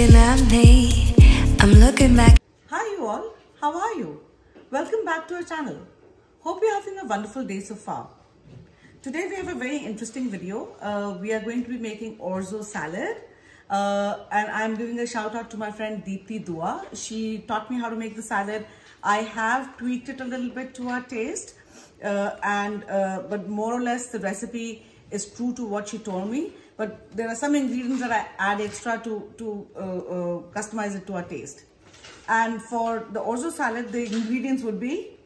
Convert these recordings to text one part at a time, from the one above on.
looking at me, I'm looking back. Hi you all, how are you? Welcome back to our channel. Hope you're having a wonderful day so far. Today we have a very interesting video. We are going to be making orzo salad. And I'm giving a shout out to my friend Deepthi Dua. She taught me how to make the salad. I have tweaked it a little bit to our taste. But more or less the recipe is true to what she told me. But there are some ingredients that I add extra to customize it to our taste. And for the orzo salad, the ingredients would be?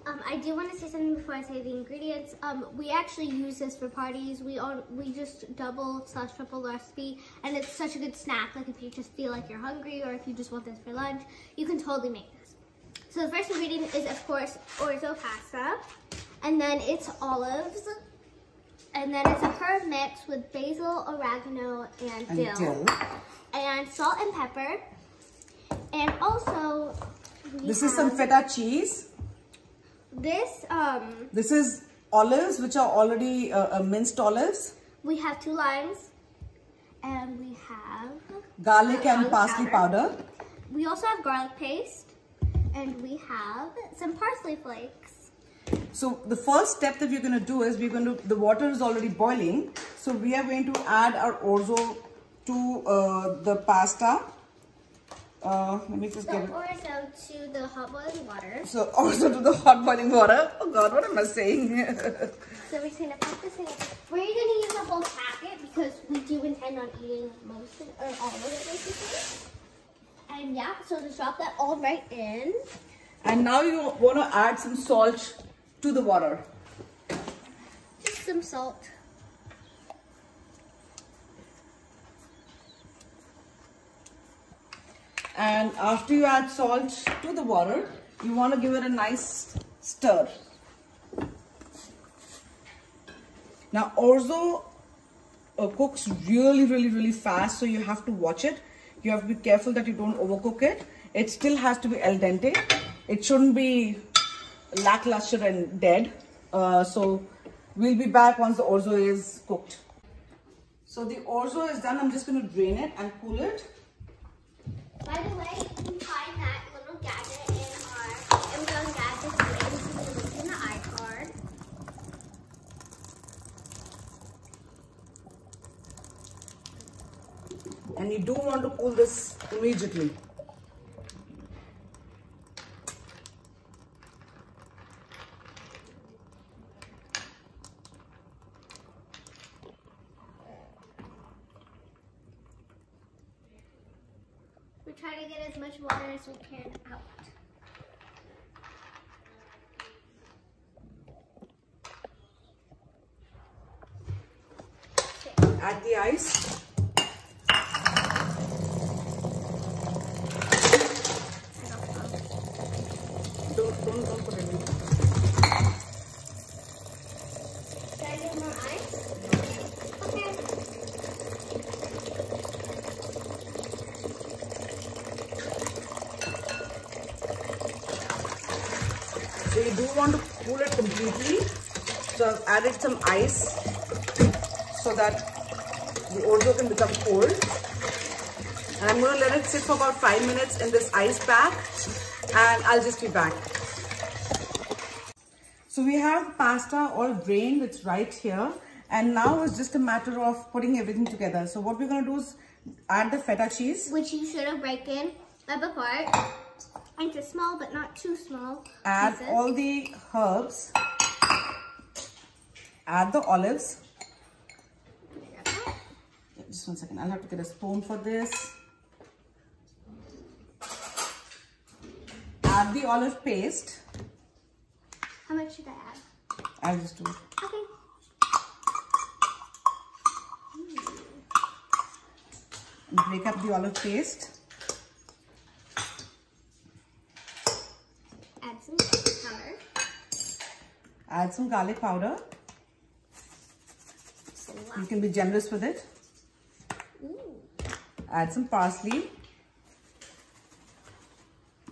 I do want to say something before I say the ingredients. We actually use this for parties. We just double/triple the recipe, and it's such a good snack. Like if you just feel like you're hungry, or if you just want this for lunch, you can totally make this. So the first ingredient is, of course, orzo pasta, and then it's olives, and then it's a herb mix with basil, oregano, and dill, and salt and pepper, and also this is some feta cheese. This is olives, which are already minced olives. We have 2 limes, and we have garlic and parsley powder. We also have garlic paste, and we have some parsley flakes. So the first step that we're going to do is the water is already boiling. So we are going to add our orzo to the pasta. Let me just get it. Orzo to the hot boiling water. So orzo to the hot boiling water. Oh God, what am I saying? So we're just gonna put this in. We're gonna use the whole packet because we do intend on eating most of it, or all of it basically. And yeah, so just drop that all right in. And now you want to add some salt to the water. Just some salt. And after you add salt to the water, you want to give it a nice stir. Now orzo cooks really fast, so you have to watch it. You have to be careful that you don't overcook it. It still has to be al dente. It shouldn't be lackluster and dead. So we'll be back once the orzo is cooked. So the orzo is done. I'm just going to drain it and cool it. By the way, you can find that little gadget in our Amazon gadgets link in the iCard. And you do want to cool this immediately. We try to get as much water as we can out. Okay. Add the ice. Don't put it in. Should I get more ice? Okay. So you do want to cool it completely. So I've added some ice so that the orzo can become cold. And I'm going to let it sit for about 5 minutes in this ice pack, and I'll just be back. So we have pasta all drained, it's right here. And now it's just a matter of putting everything together. So what we're going to do is add the feta cheese. Which you should have broken up apart into small but not too small Add pieces. all the herbs. Add the olives. Just 1 second, I'll have to get a spoon for this. Add the olive paste. How much should I add? I'll just do it. Okay. Break up the olive paste. Add some garlic powder. Add some garlic powder. You can be generous with it. Add some parsley.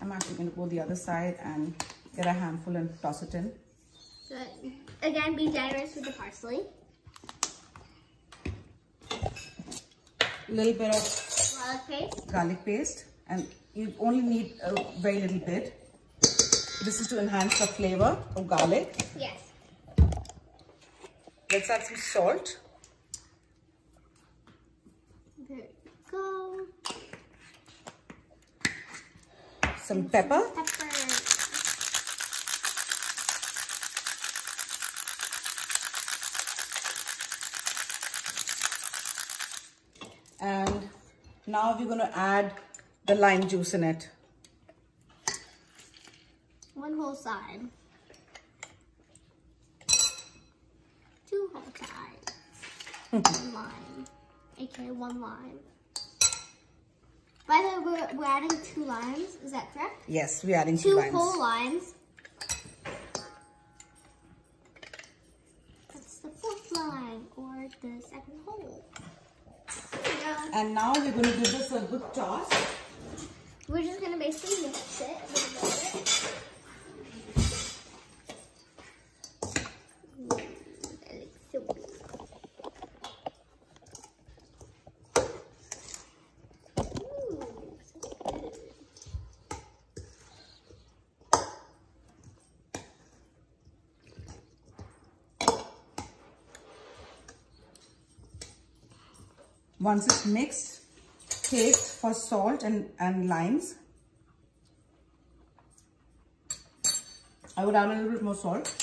I'm actually going to go the other side and get a handful and toss it in. So, again, be generous with the parsley. A little bit of garlic paste. Garlic paste, and you only need a very little bit. This is to enhance the flavor of garlic. Yes. Let's add some salt. There you go. Some pepper. Pepper. And now we're going to add the lime juice in it. One whole side. 2 whole sides. 1 lime. Okay, 1 lime. By the way, we're adding 2 limes. Is that correct? Yes, we're adding 2 2 limes. whole limes. That's the 4th lime, or the 2nd whole. There we go. And now we're going to give this a good toss. We're just going to basically mix it a little bit. That looks so good. Once it's mixed, taste for salt and limes. I would add a little bit more salt.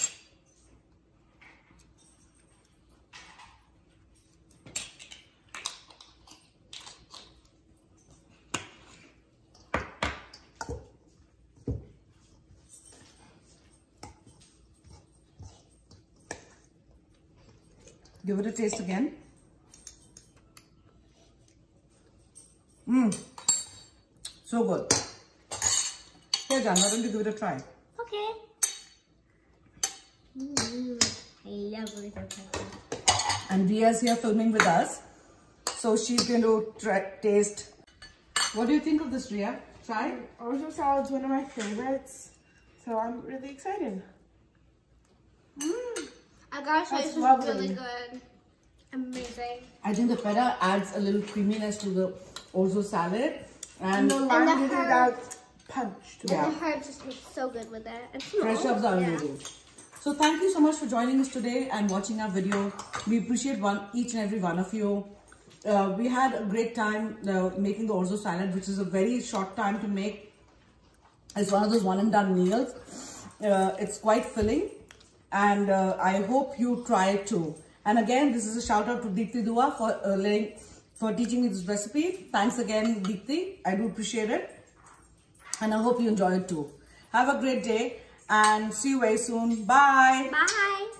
Give it a taste again. So good. Here, Jan, why don't you give it a try? Okay. I love it. And Ria's here filming with us. So she's going to taste. What do you think of this, Ria? Try? Orzo salad's one of my favorites, so I'm really excited. I gotta say, That's this is lovely. really good. Amazing. I think the feta adds a little creaminess to the orzo salad. And The lime the gives it herb- that punch to it. Yeah. And the herbs just taste so good with it. And fresh small. herbs are Yeah. amazing. So thank you so much for joining us today and watching our video. We appreciate each and every one of you. We had a great time making the orzo salad, which is a very short time to make. It's one of those one and done meals. It's quite filling, and I hope you try it too. And again, this is a shout out to Deepthi Dua for teaching me this recipe. Thanks again, Deepthi. I do appreciate it. And I hope you enjoy it too. Have a great day and see you very soon. Bye. Bye.